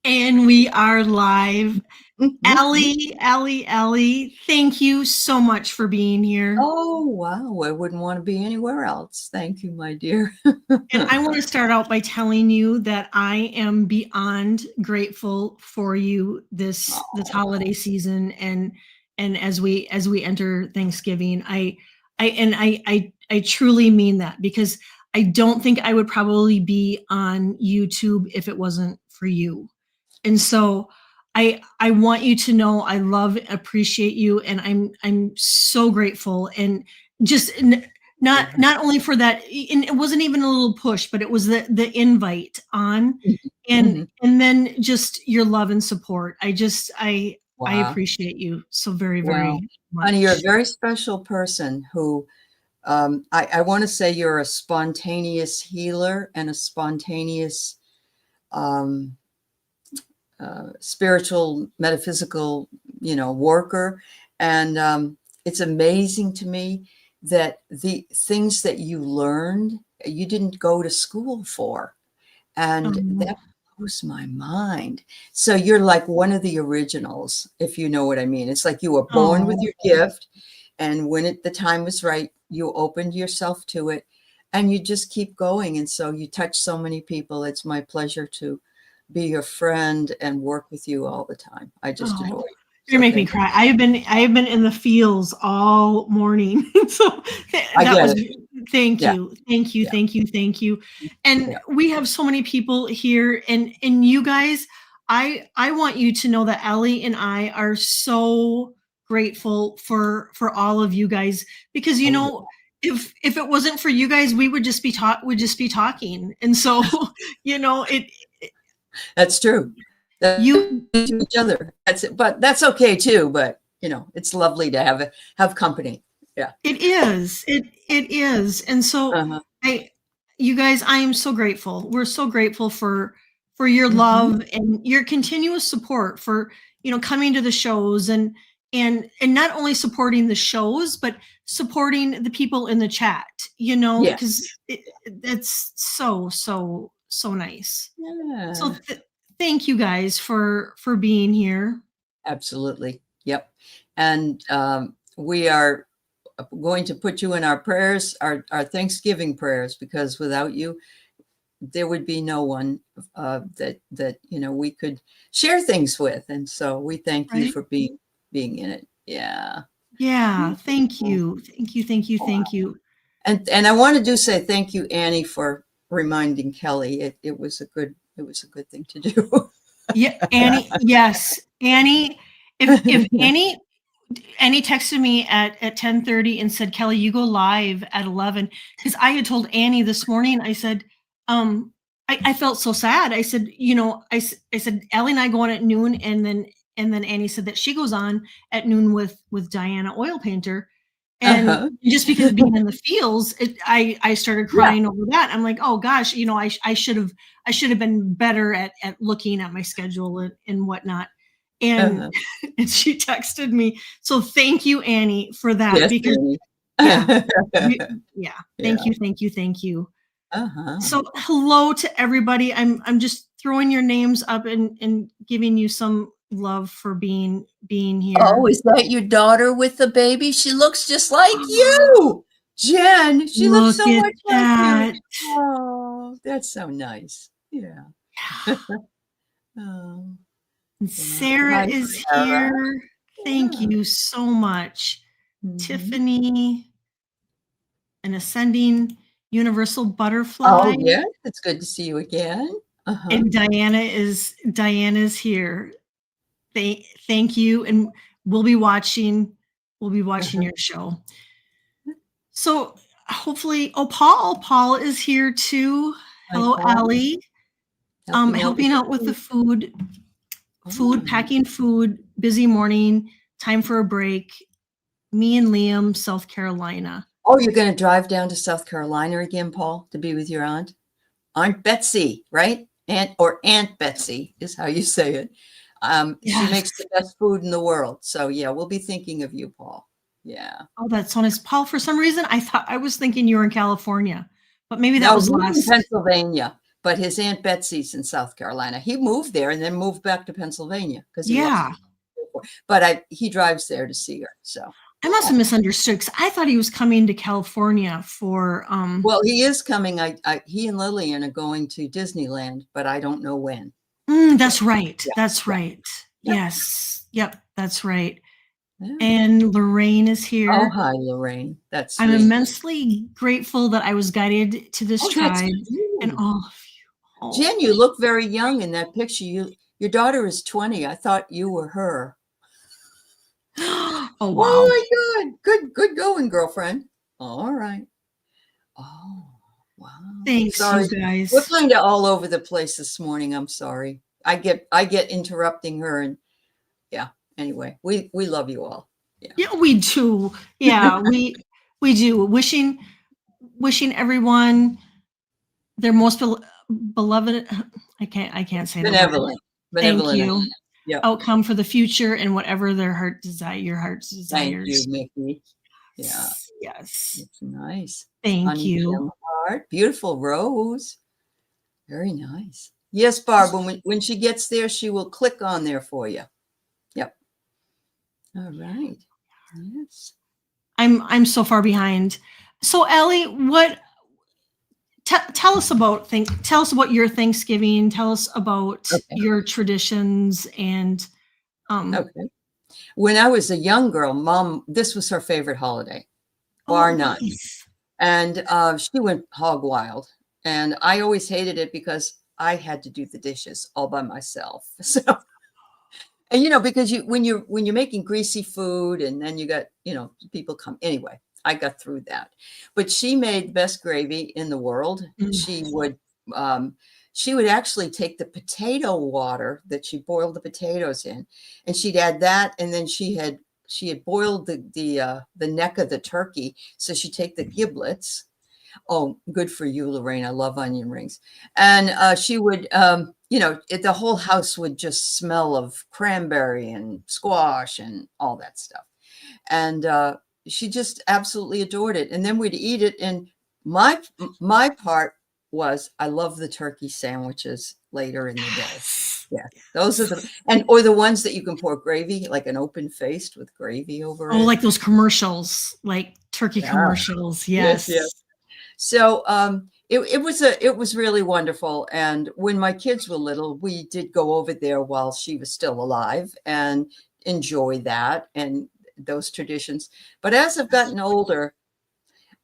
And we are live. Aley, thank you so much for being here. Oh, wow. I wouldn't want to be anywhere else. Thank you, my dear. And I want to start out by telling you that I am beyond grateful for you this holiday season and as we enter Thanksgiving. I truly mean that, because I don't think I would probably be on YouTube if it wasn't for you. And so I want you to know I love, appreciate you, and I'm so grateful. And just not only for that, and it wasn't even a little push, but it was the invite on, and then just your love and support. I Wow. appreciate you so very Well, much. honey, you're a very special person who I want to say you're a spontaneous healer and a spontaneous spiritual, metaphysical, worker. And it's amazing to me that the things that you learned, you didn't go to school for. And that blows my mind. So you're like one of the originals, if you know what I mean. It's like you were born with your gift, and when the time was right, you opened yourself to it, and you just keep going. And so you touch so many people. It's my pleasure to be your friend and work with you all the time. I just adore you. You're making me cry. I have been in the fields all morning. So thank you. And we have so many people here, and you guys, I want you to know that Aley and I are so grateful for all of you guys, because if it wasn't for you guys, we would just be talking. And so that's true. You to each other. That's it. But that's okay too. But it's lovely to have company. Yeah. It is. It is. And so you guys, I am so grateful. We're so grateful for your love and your continuous support, for coming to the shows and not only supporting the shows, but supporting the people in the chat, because that's so nice. Yeah. So thank you guys for being here. Absolutely. Yep. And we are going to put you in our prayers, our Thanksgiving prayers, because without you, there would be no one that we could share things with. And so we thank you for being in it. Yeah. Yeah. Thank you. And I want to say thank you, Annie, for reminding Kelly. It was a good thing to do. Yeah, Annie. Yes, Annie. If Annie texted me at 10:30 and said, "Kelly, you go live at 11," because I had told Annie this morning. I said, I felt so sad. I said, I said Aley and I go on at noon, and then Annie said that she goes on at noon with Diana Oil Painter. And just because of being in the fields, I started crying over that. I'm like, oh gosh, I should have been better at looking at my schedule and whatnot. And and she texted me. So thank you, Annie, for that. Yes, because thank you. So hello to everybody. I'm just throwing your names up and giving you some love for being here. Oh, is that your daughter with the baby? She looks just like you, Jen. She looks so much like you. Oh, that's so nice. Yeah. And Sarah is here. Thank you so much. Tiffany, an ascending universal butterfly. Oh, yeah. It's good to see you again. And Diana's here. Thank you. And we'll be watching your show. So hopefully, Paul is here too. Hello, Aley. Helping out with the food, packing food, busy morning, time for a break. Me and Liam, South Carolina. Oh, you're going to drive down to South Carolina again, Paul, to be with your aunt? Aunt Betsy, right? Aunt Betsy is how you say it. She makes the best food in the world. So yeah, we'll be thinking of you, Paul. Yeah. Oh, that's so nice. Paul, for some reason, I was thinking you were in California, but maybe that was in Pennsylvania. but his Aunt Betsy's in South Carolina. He moved there and then moved back to Pennsylvania because he loves Yeah. it. But he drives there to see her. So I must have misunderstood because I thought he was coming to California for well, he is coming. He and Lillian are going to Disneyland, but I don't know when. That's right. Yeah, That's yeah, right. yeah. Yes. Yep. That's right. Yeah. And Lorraine is Oh, here. hi, Lorraine. That's I'm sweet. immensely grateful that I was guided to this Oh, that's tribe and you. all of you. Oh, Jen, you look very young in that picture. Your daughter is 20. I thought you were her. oh Oh wow. my God. Good going, girlfriend. All right. Oh, wow. Thanks, Sorry. you guys. We're kind of all over the place this morning. I'm sorry. I get interrupting her, and yeah. Anyway, we love you all. Yeah, we do. Yeah, we do. Wishing everyone their most beloved. I can't say the word. Benevolent. Thank you. Yeah. Outcome for the future and whatever their heart desire, your heart's Thank desires. you, Mickey. Yeah. Yes. It's nice. Thank Honey you. gem heart. Beautiful rose. Very nice. Yes, Barb, when she gets there, she will click on there for you. Yep. All right. Yes. I'm so far behind. So Aley, what tell us about your Thanksgiving. Tell us about your traditions and Okay. When I was a young girl, Mom, this was her favorite holiday, bar none. Nice. And she went hog wild. And I always hated it because I had to do the dishes all by myself. So, and because when you're making greasy food and then you got, people come anyway, I got through that. But she made the best gravy in the world. She would actually take the potato water that she boiled the potatoes in, and she'd add that, and then she had boiled the neck of the turkey, so she'd take the giblets. Oh, good for you, Lorraine. I love onion rings. And she would, the whole house would just smell of cranberry and squash and all that stuff. And she just absolutely adored it. And then we'd eat it. And my part was, I love the turkey sandwiches later in the day. Yeah, those are or the ones that you can pour gravy, like an open faced with gravy over it. Oh, like those commercials, like turkey commercials. Yes. So it was really wonderful. And when my kids were little, we did go over there while she was still alive and enjoy that and those traditions. But as I've gotten older,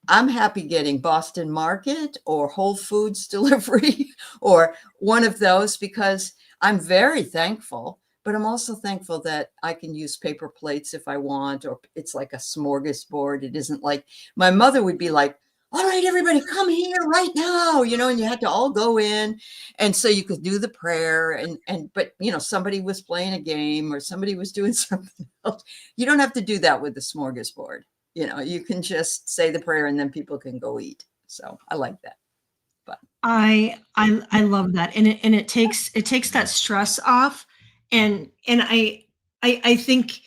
I'm happy getting Boston Market or Whole Foods delivery or one of those, because I'm very thankful, but I'm also thankful that I can use paper plates if I want, or it's like a smorgasbord. It isn't like my mother would be like, all right, everybody come here right now, and you had to all go in. And so you could do the prayer but somebody was playing a game or somebody was doing something else. You don't have to do that with the smorgasbord. You can just say the prayer and then people can go eat. So I like that. But I love that. And it takes that stress off. And I think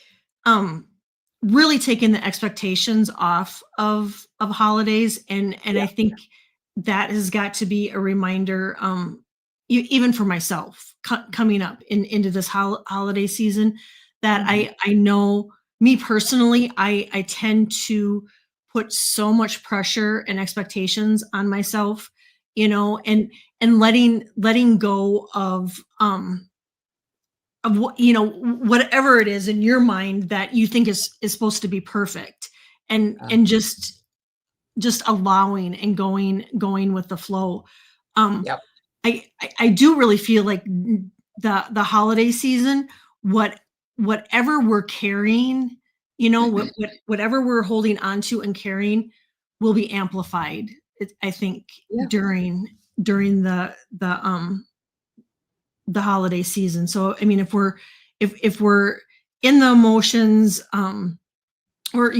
really taking the expectations off of holidays. And I think that has got to be a reminder, even for myself coming up into this holiday season, that I know me personally, I tend to put so much pressure and expectations on myself, and letting go of what, whatever it is in your mind that you think is supposed to be perfect, and just allowing and going with the flow. I do really feel like the holiday season, whatever we're carrying, whatever we're holding onto and carrying will be amplified. I think during the holiday season. So, I mean, if we're in the emotions, or,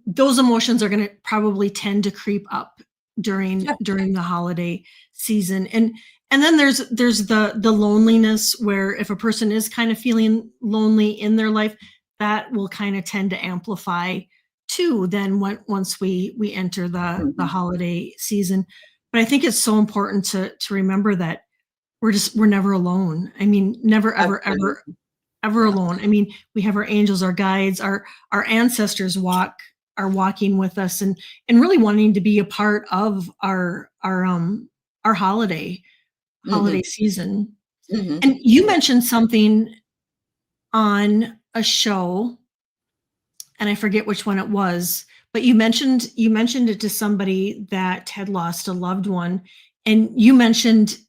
those emotions are going to probably tend to creep up during the holiday season. And then there's the loneliness, where if a person is kind of feeling lonely in their life, that will kind of tend to amplify too, then once we enter the holiday season. but I think it's so important to remember that we're never alone. I mean, never, ever, ever, Absolutely. ever Yeah. alone. I mean, we have our angels, our guides, our ancestors are walking with us and really wanting to be a part of our holiday Hmm. season. Hmm. And you Yeah. mentioned something on a show, and I forget which one it was, but you mentioned it to somebody that had lost a loved one, and you mentioned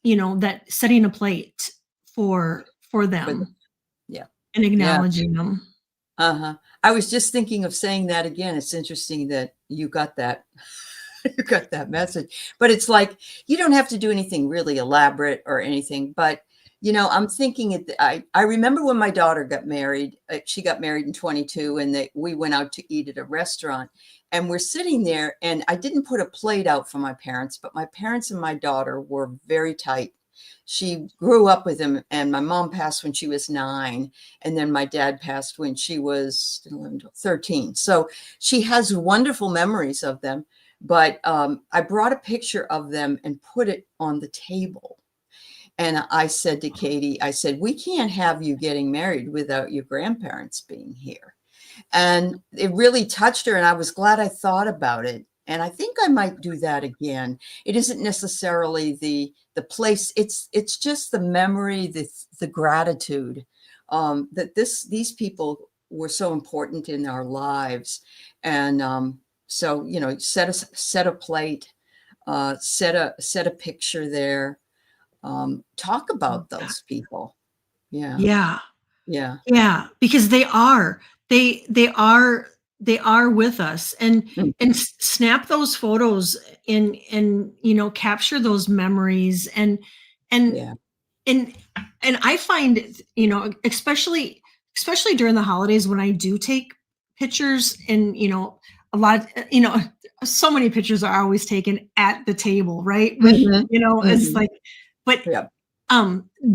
that setting a plate for For the, them yeah. and Yeah. acknowledging them. Uh-huh. I was just thinking of saying that again. It's interesting that you got that. You got that message. But it's like you don't have to do anything really elaborate or anything. But I'm thinking I remember when my daughter got married. She got married in 22, and we went out to eat at a restaurant. And we're sitting there, and I didn't put a plate out for my parents, but my parents and my daughter were very tight. She grew up with him, and my mom passed when she was 9, and then my dad passed when she was 13. So she has wonderful memories of them. But I brought a picture of them and put it on the table. And I said to Katie, I said, we can't have you getting married without your grandparents being here. And it really touched her. And I was glad I thought about it. And I think I might do that again. It isn't necessarily the place. It's just the memory, the gratitude that these people were so important in our lives. And so set a plate, set a picture there. Talk Love about that. those people. Yeah, Yeah. yeah. Yeah, because they are with us, Mm. and snap those photos and capture those memories and Yeah, and and I find especially during the holidays when I do take pictures, and a lot, so many pictures are always taken at the table, right? With hmm, as hmm, like, but yeah,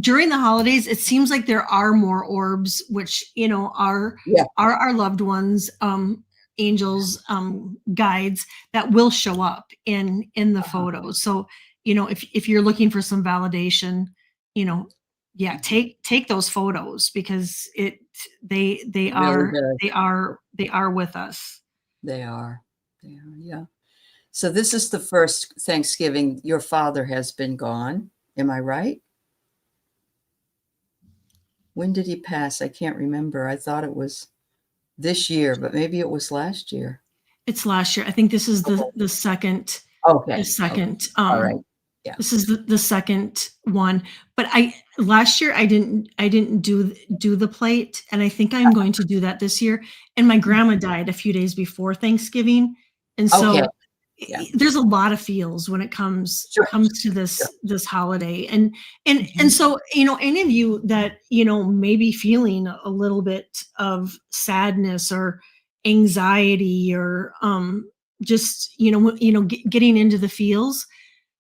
during the holidays, it seems like there are more orbs, which yeah. are our loved ones, angels, guides that will show up in the Uh-huh. photos. So if you're looking for some validation, you know, yeah, Mhm. take those photos, because they It really are does. they are with us. They are. They are. Yeah. So this is the first Thanksgiving your father has been gone. Am I right? When did he pass? I can't remember. I thought it was this year, but maybe it was last year. It's last year. I think this is Okay. the second the Okay. Okay. second All right. Yeah. this is the second one. But I last year I didn't do the plate, and I think I'm going to do that this year. And my grandma died a few days before Thanksgiving, and Okay. so Yeah. there's a lot of feels when it comes Sure. comes to Sure. this holiday. And Mhm. so any of you that may be feeling a little bit of sadness or anxiety, or just getting into the feels,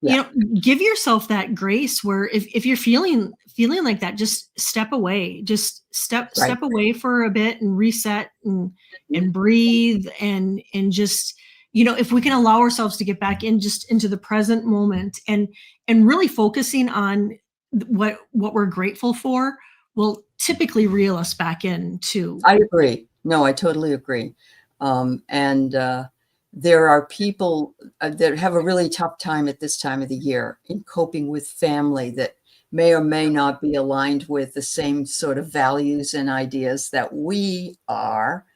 Yeah. give yourself that grace, where if you're feeling like that, just step away, just step Right. step away for a bit and reset and Mhm. breathe, and just if we can allow ourselves to get back into the present moment, and really focusing on what we're grateful for, will typically reel us back into. I agree. No, I totally agree. And there are people that have a really tough time at this time of the year in coping with family that may or may not be aligned with the same sort of values and ideas that we are.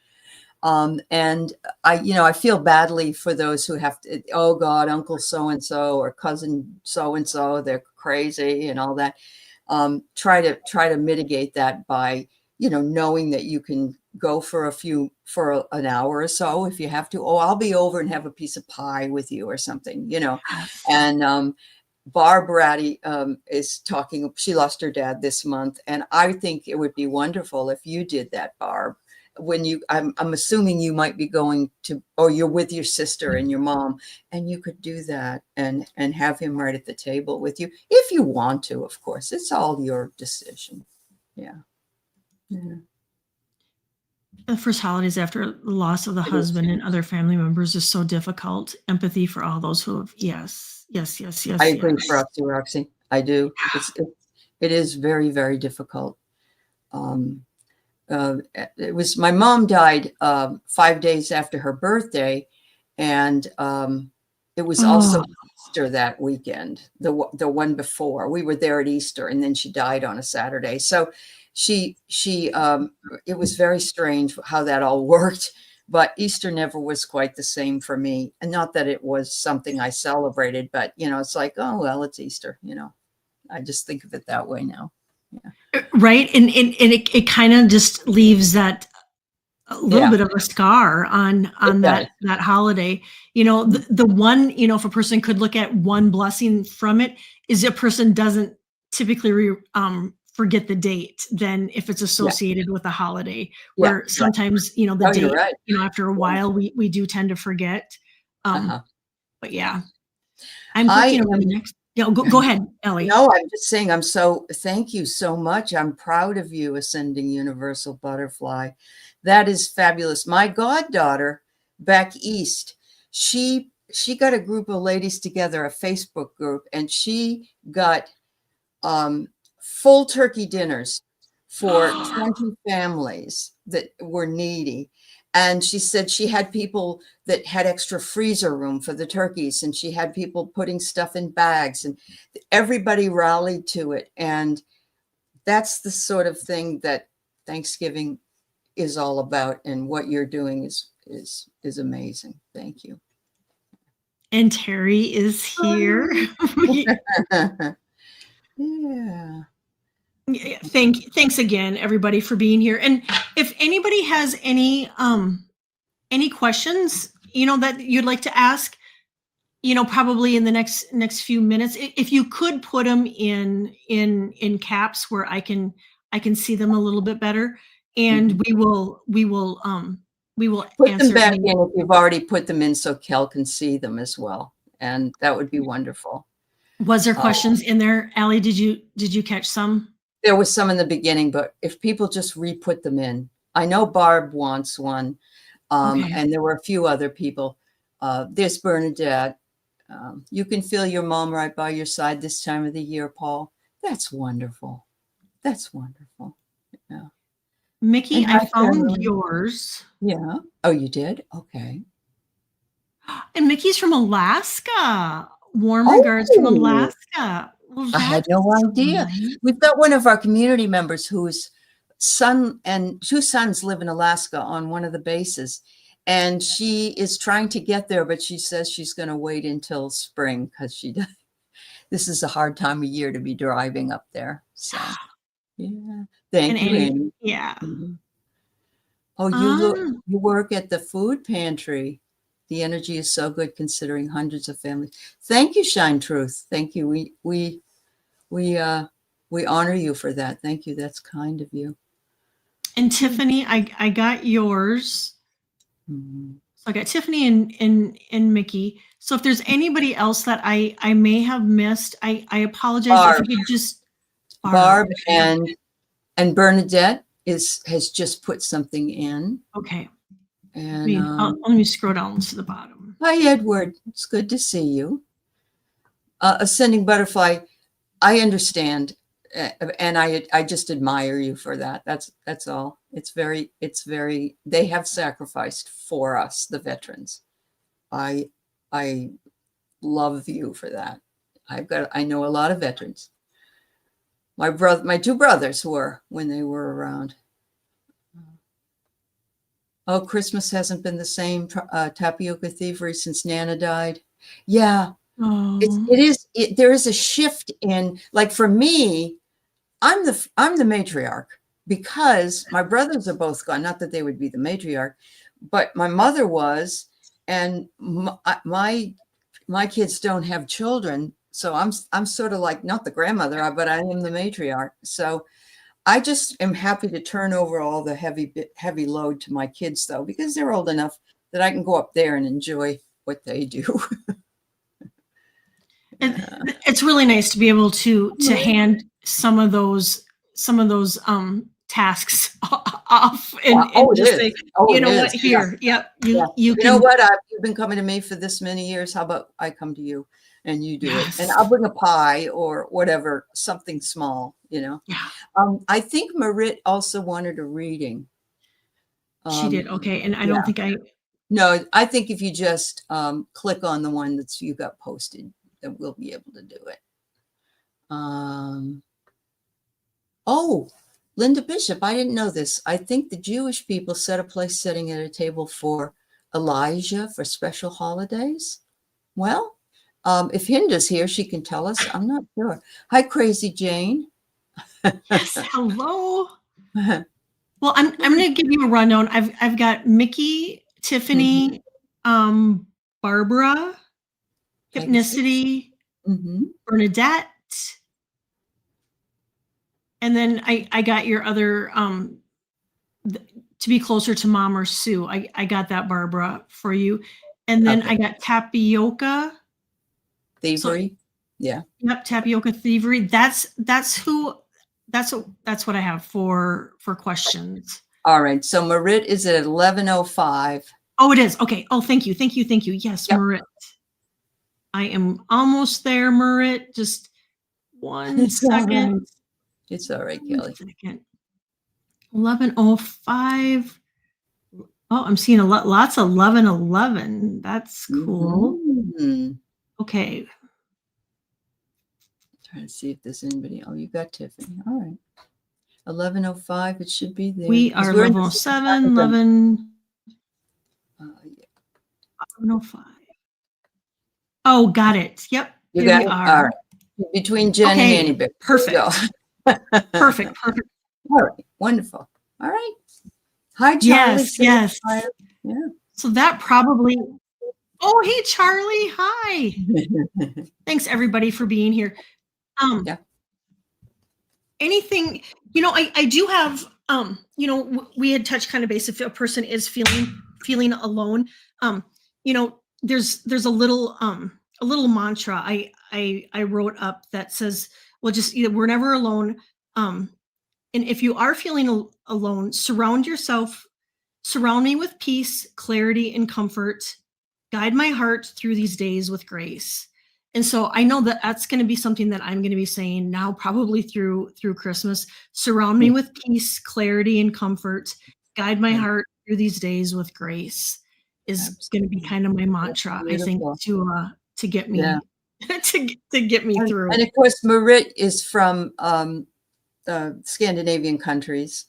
And I feel badly for those who have to, oh God, Uncle so and so or cousin so and so, they're crazy and all that. Try to mitigate that by knowing that you can go for an hour or so if you have to. Oh, I'll be over and have a piece of pie with you or something. Yes. And Barb Ratty is talking. She lost her dad this month, and I think it would be wonderful if you did that, Barb. I'm assuming you might be going to, or you're with your sister and your mom, and you could do that and have him right at the table with you if you want to. Of course, it's all your decision. Yeah. Yeah. The first holidays after the loss of the It is. husband and other family members is so difficult. Empathy for all those who have, yes, yes, yes, I yes, agree for yes. us too, Roxy. I do. It is very, very difficult. Um, it was my mom died 5 days after her birthday, and it was also Oh, Easter that weekend, the one before. We were there at Easter, and then she died on a Saturday. So it was very strange how that all worked. But Easter never was quite the same for me, and not that it was something I celebrated, but it's like, oh well, it's Easter. I just think of it that way now. Yeah, right. And it kind of just leaves that a little yeah, bit of a scar it on does. that holiday. The one, if a person could look at one blessing from it, is a person doesn't typically forget the date than if it's Yeah, associated with a holiday, yeah, where yeah. sometimes the Oh, you're date, right. after a Yeah. while we do tend to forget. um Uh-huh. but Yeah. yeah, I'm I thinking of the am next. Yeah, go ahead, Ellie. no, I'm just saying thank you so much. I'm proud of you, Ascending Universal Butterfly. That is fabulous. My goddaughter back east, she got a group of ladies together, a Facebook group, and she got um, full turkey dinners for 20 families that were needy. And she said she had people that had extra freezer room for the turkeys, and she had people putting stuff in bags, and everybody rallied to it. And that's the sort of thing that Thanksgiving is all about. And what you're doing is amazing. Thank you. And Terry is here. Yeah. Yeah, thanks again, everybody, for being here. And if anybody has any questions, that you'd like to ask, probably in the next few minutes, if you could put them in caps where I can see them a little bit better, and Mhm. we will Put them answer back any. in if you've already put them in so Kel can see them as well, and that would be wonderful. Was there Uh, questions in there, Allie? Did you catch some? there was some in the beginning, but if people just re-put them in. I know Barb wants one, Okay. and there were a few other people. There's Bernadette. You can feel your mom right by your side this time of the year, Paul. That's wonderful. That's wonderful. Yeah. Mickey, And I hi, found Kimberly. yours. Yeah. Oh, you did? Okay. And Mickey's from Alaska. Warm regards from Oh, Alaska. Well, I had that's no idea. nice. We've got one of our community members whose son and two sons live in Alaska on one of the bases. And she is trying to get there, but she says she's going to wait until spring because this is a hard time of year to be driving up there. So, yeah. And Thank you, Annie, Annie. yeah. Mhm. Oh, Um, you work at the food pantry. The energy is so good considering hundreds of families. Thank you, Shine Truth. Thank you. We uh we honor you for that. Thank you. That's kind of you. and Tiffany, I got yours. Mhm. So I got Tiffany and Mickey. So if there's anybody else that I may have missed, I apologize if Barb, you could just. Barb. Barb and Bernadette has just put something in. Okay. And Let me scroll down to the bottom. hi, Edward. It's good to see you. Ascending Butterfly, I understand, and I just admire you for that. That's all. It's very. They have sacrificed for us, the veterans. I love you for that. I know a lot of veterans. My two brothers were when they were around. Oh, Christmas hasn't been the same. Tapioca thievery since Nana died. Yeah, Oh, there is a shift in, like, for me, I'm the matriarch because my brothers are both gone. Not that they would be the matriarch, but my mother was, and my kids don't have children, so I'm sort of like not the grandmother, but I am the matriarch. So I just am happy to turn over all the heavy load to my kids, though, because they're old enough that I can go up there and enjoy what they do. it's really nice to be able to hand some of those tasks off and Oh, it just is. say, Oh, you it know is. what, here, yep, you Yeah. you You know can. what? You've been coming to me for this many years. How about I come to you and you do it? And Yes. I'll bring a pie or whatever, something small, Yeah, I think Marit also wanted a reading. she did. Okay. And I Yeah. don't think No, I think if you just click on the one that's you got posted, then we'll be able to do it. Oh, Linda Bishop, I didn't know this. I think the Jewish people set a place sitting at a table for Elijah for special holidays. Well, if Hinda's here, she can tell us. I'm not sure. Hi, Crazy Jane. yes, hello. Well, I'm going to give you a rundown. I've got Mickey, Tiffany, Barbara, Hypnicity, Bernadette, and then I got your other to be closer to Mom or Sue. I got that, Barbara, for you, and then I got Tapioca Thievery. So, yeah. Yep, Tapioca Thievery. That's what I have for questions. All right. So Marit is at 11:05. Oh, it is. Okay. Oh, thank you. Yes, yep. Marit. I am almost there, Marit. Just one second. Right. It's all right, Kelly. 11:05. Oh, I'm seeing lots of 11:11. That's cool. Okay. Trying to see if there's anybody. Oh, you got Tiffany. All right. 11:05. It should be there. We are 11:07. 11:05. Oh, got it. Yep. You got it. All right. Between Jen and Annie Bear. Perfect. Perfect. All right. Wonderful. All right. Hi, Charlie. Yes. Yeah. So that probably. Oh, hey, Charlie. Hi. Thanks, everybody, for being here. Yeah. Anything, I do have, we had touched kind of base if a person is feeling alone, there's a little mantra I wrote up that says, well, just we're never alone. And if you are feeling alone, surround me with peace, clarity, and comfort. Guide my heart through these days with grace. And so I know that that's going to be something that I'm going to be saying now, probably through Christmas. Surround me with peace, clarity, and comfort. Guide my heart through these days with grace is going to be kind of my mantra, I think, to get me to get me through. And of course, Marit is from Scandinavian countries,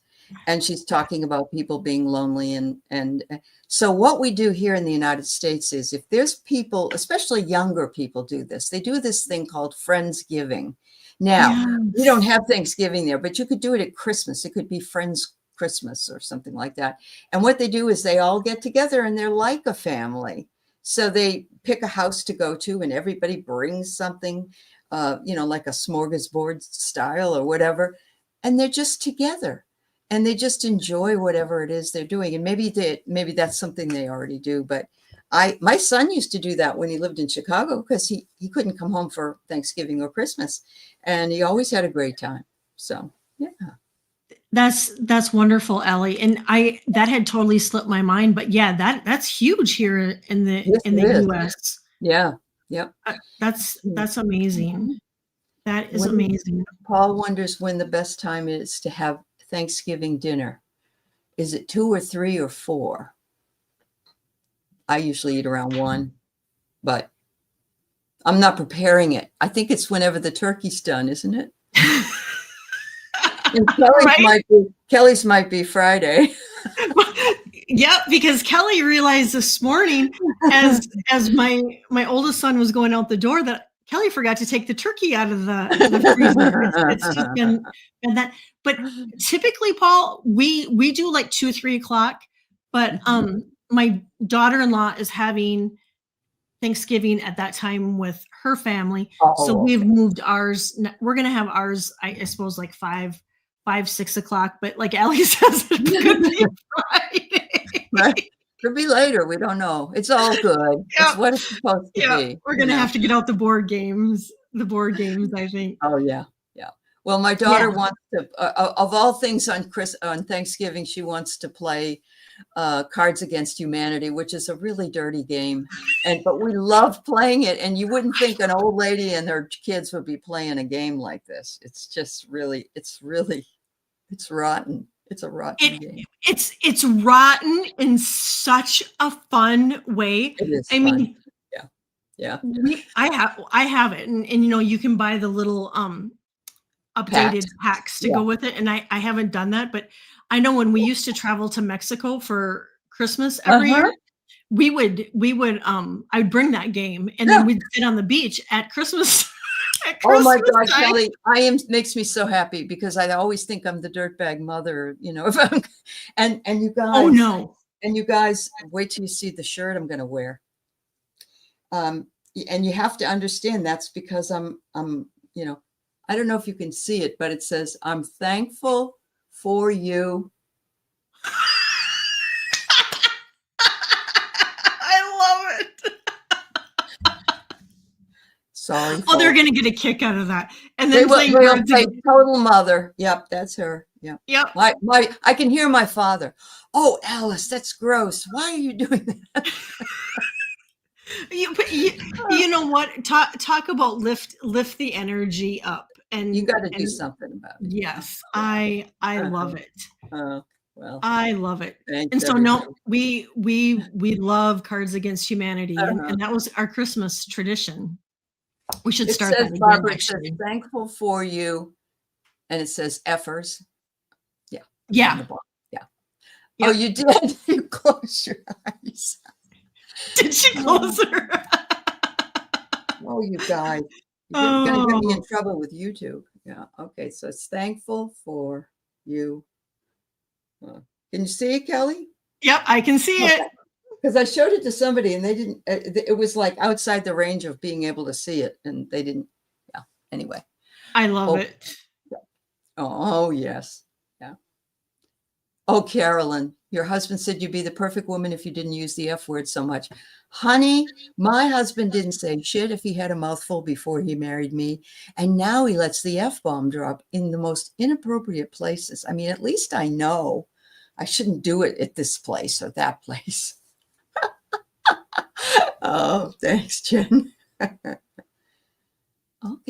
and she's talking about people being lonely. And so what we do here in the United States is, if there's people, especially younger people do this, they do this thing called Friendsgiving. Now, we don't have Thanksgiving there, but you could do it at Christmas. It could be Friends Christmas or something like that. And what they do is they all get together and they're like a family. So they pick a house to go to and everybody brings something, like a smorgasbord style or whatever. And they're just together and they just enjoy whatever it is they're doing. And maybe that's something they already do. But my son used to do that when he lived in Chicago, because he couldn't come home for Thanksgiving or Christmas. And he always had a great time. So, yeah. That's wonderful, Aley. And that had totally slipped my mind, but yeah, that's huge here in the US. Yeah. Yep. That's amazing. That is amazing. Paul wonders when the best time is to have Thanksgiving dinner. Is it 2 or 3 or 4? I usually eat around 1, but I'm not preparing it. I think it's whenever the turkey's done, isn't it? And Kelly's might be Friday. Yep, because Kelly realized this morning as my oldest son was going out the door that Kelly forgot to take the turkey out of the freezer. It's just been that. But typically, Paul, we do like 2, 3 o'clock. But my daughter-in-law is having Thanksgiving at that time with her family, so we've moved ours. We're gonna have ours, I suppose, like 5, 6 o'clock. But like Aley says, it could be Friday. Right. Could be later. We don't know. It's all good. It's what it's supposed to be. We're gonna have to get out the board games, I think. Oh yeah. Yeah. Well, my daughter Yeah. wants to, of all things on Thanksgiving, she wants to play Cards Against Humanity, which is a really dirty game. But we love playing it. And you wouldn't think an old lady and her kids would be playing a game like this. It's just really, it's rotten. It's a rotten game. It's rotten in such a fun way. It is I fun. mean, Yeah. I have it, and you know, you can buy the little updated packs to go with it, and I haven't done that, but I know when we used to travel to Mexico for Christmas every year, we would I'd bring that game, and then we'd sit on the beach at Christmas. Oh my God, Kelly, makes me so happy because I always think I'm the dirtbag mother, you know, and you guys, oh no. And you guys, wait till you see the shirt I'm going to wear. And you have to understand that's because I'm, you know, I don't know if you can see it, but it says, I'm thankful for you. I love it. Sorry. Oh, they're going to get a kick out of that. And They then will play total mother. Yep, that's her. Yep. Yep. I can hear my father. Oh, Alice, that's gross. Why are you doing that? You know what? Talk about lift the energy up, and you got to do something about it. Yes, I love it. Well, I love it. Thanks, and so everybody. no, we love Cards Against Humanity, and that was our Christmas tradition. We should start that again. Barbara, says, thankful for you, and it says effers. Yeah. Yeah. Oh, you did. You closed your eyes. Did she close her? Oh, you guys. You're going to get me in trouble with YouTube. Yeah. Okay. So it's thankful for you. Can you see it, Kelly? Yep, I can see it. Because I showed it to somebody and they didn't, it was like outside the range of being able to see it. And they didn't. Yeah. Anyway. I love it. Oh, yes. Yeah. Oh, Carolyn, your husband said you'd be the perfect woman if you didn't use the F word so much. Honey, my husband didn't say shit if he had a mouthful before he married me. And now he lets the F-bomb drop in the most inappropriate places. I mean, at least I know I shouldn't do it at this place or that place. Oh, thanks, Jen. Okay,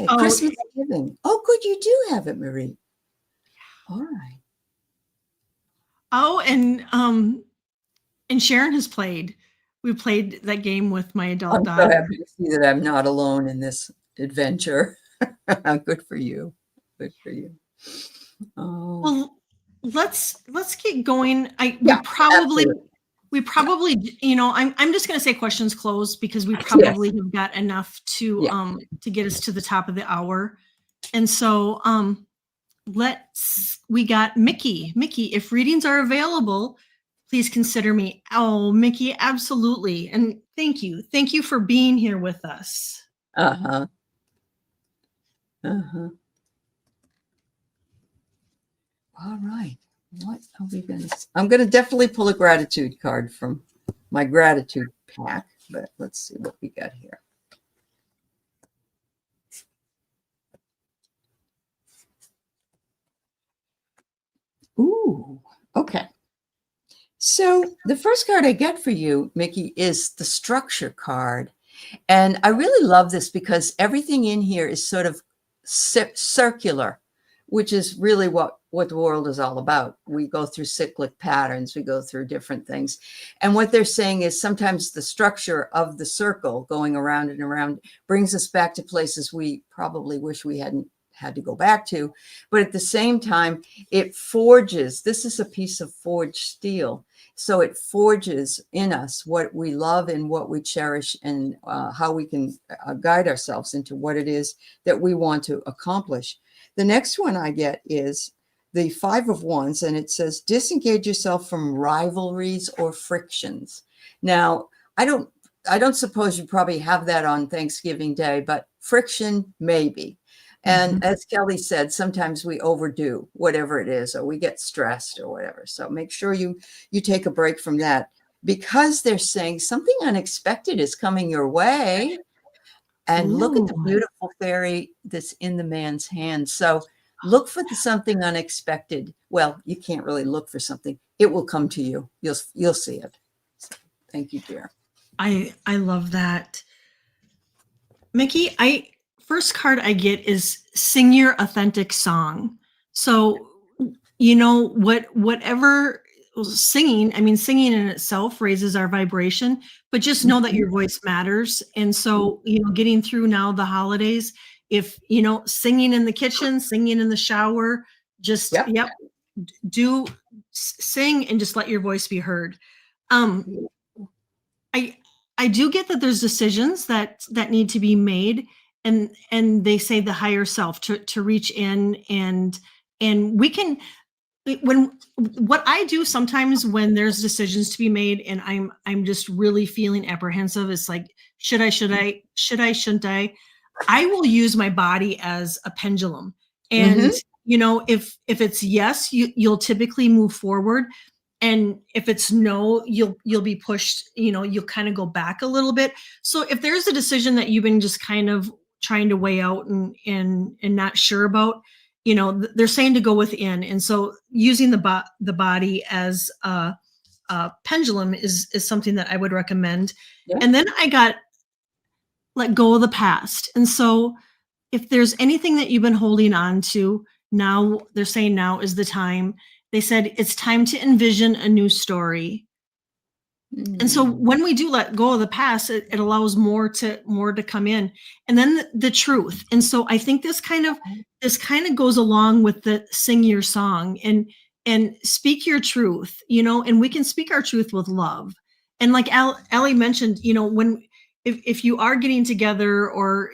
Christmas giving. Oh, good, you do have it, Marie. All right. Oh, and Sharon has played. We played that game with my adult daughter. I'm so happy to see that I'm not alone in this adventure. Good for you. Good for you. Oh. Well, let's get going. We probably, you know, I'm just going to say questions closed because we probably have got enough to get us to the top of the hour. And so we got Mickey. Mickey, if readings are available, please consider me. Oh, Mickey, absolutely. And thank you. Thank you for being here with us. Uh-huh. Uh-huh. All right. What are we going to? I'm going to definitely pull a gratitude card from my gratitude pack, but let's see what we got here. Ooh, okay. So the first card I get for you, Mickey, is the structure card. And I really love this because everything in here is sort of circular, which is really what the world is all about. We go through cyclic patterns, we go through different things. And what they're saying is sometimes the structure of the circle going around and around brings us back to places we probably wish we hadn't had to go back to. But at the same time, it forges. This is a piece of forged steel. So it forges in us what we love and what we cherish and how we can guide ourselves into what it is that we want to accomplish. The next one I get is the 5 of Wands, and it says, disengage yourself from rivalries or frictions. Now, I don't suppose you probably have that on Thanksgiving Day, but friction, maybe. And as Kelly said, sometimes we overdo whatever it is, or we get stressed or whatever. So make sure you take a break from that, because they're saying something unexpected is coming your way. And look at the beautiful fairy that's in the man's hand. So Look for something unexpected. Well, you can't really look for something. It will come to you. You'll see it. So, thank you, dear. I love that. Mickey, first card I get is sing your authentic song. So, whatever singing, I mean, singing in itself raises our vibration, but just know that your voice matters. And so, getting through now the holidays, if, singing in the kitchen, singing in the shower, just, do sing and just let your voice be heard. I do get that there's decisions that need to be made, and they say the higher self to reach in, and we can, when what I do sometimes when there's decisions to be made and I'm just really feeling apprehensive, it's like, should I, shouldn't I will use my body as a pendulum. And if it's yes, you'll typically move forward. And if it's no, you'll be pushed, you'll kind of go back a little bit. So if there's a decision that you've been just kind of trying to weigh out and not sure about, they're saying to go within. And so using the body as a pendulum is something that I would recommend. Yeah. And then I got let go of the past. And so if there's anything that you've been holding on to, now they're saying now is the time. They said it's time to envision a new story. And so when we do let go of the past, it allows more to come in. And then the truth. And so I think this kind of goes along with the sing your song and speak your truth, and we can speak our truth with love. And like Aley mentioned, if you are getting together or,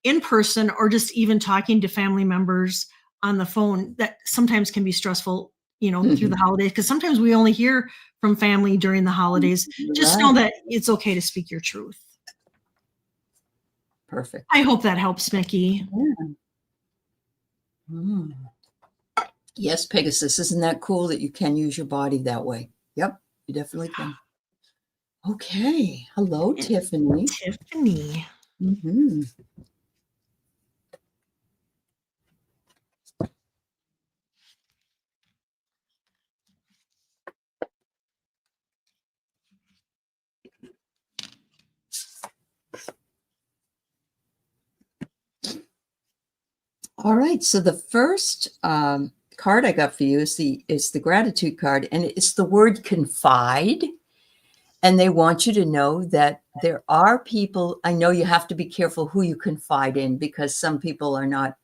in person, or just even talking to family members on the phone, that sometimes can be stressful, through the holidays, because sometimes we only hear from family during the holidays. Just know that it's okay to speak your truth. Perfect. I hope that helps, Mickey. Yeah. Yes, Pegasus. Isn't that cool that you can use your body that way? Yep, you definitely can. Okay. Hello, Tiffany. Tiffany. All right. So the first card I got for you is the gratitude card, and it's the word confide. And they want you to know that there are people. I know you have to be careful who you confide in, because some people are not.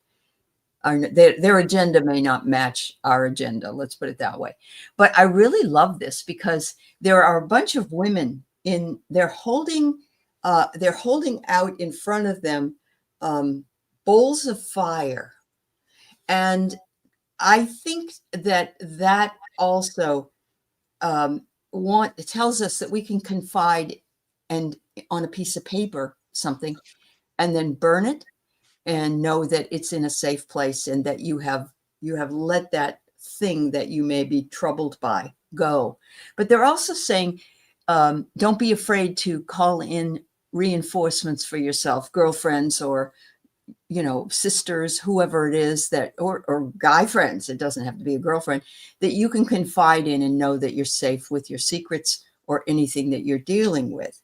Their agenda may not match our agenda. Let's put it that way. But I really love this because there are a bunch of women they're holding out in front of them bowls of fire. And I think that also it tells us that we can confide and on a piece of paper something, and then burn it and know that it's in a safe place, and that you have let that thing that you may be troubled by go. But they're also saying, don't be afraid to call in reinforcements for yourself, girlfriends or sisters, whoever it is or guy friends. It doesn't have to be a girlfriend, that you can confide in and know that you're safe with your secrets or anything that you're dealing with.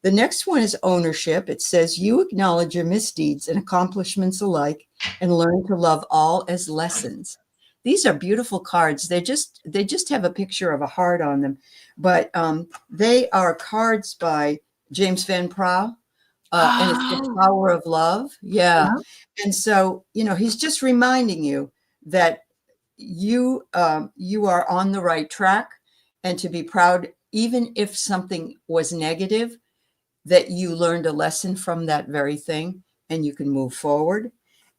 The next one is ownership. It says you acknowledge your misdeeds and accomplishments alike and learn to love all as lessons. These are beautiful cards. They just have a picture of a heart on them, but they are cards by James Van Praagh. And it's the power of love. Yeah. And so, he's just reminding you that you are on the right track, and to be proud, even if something was negative, that you learned a lesson from that very thing and you can move forward.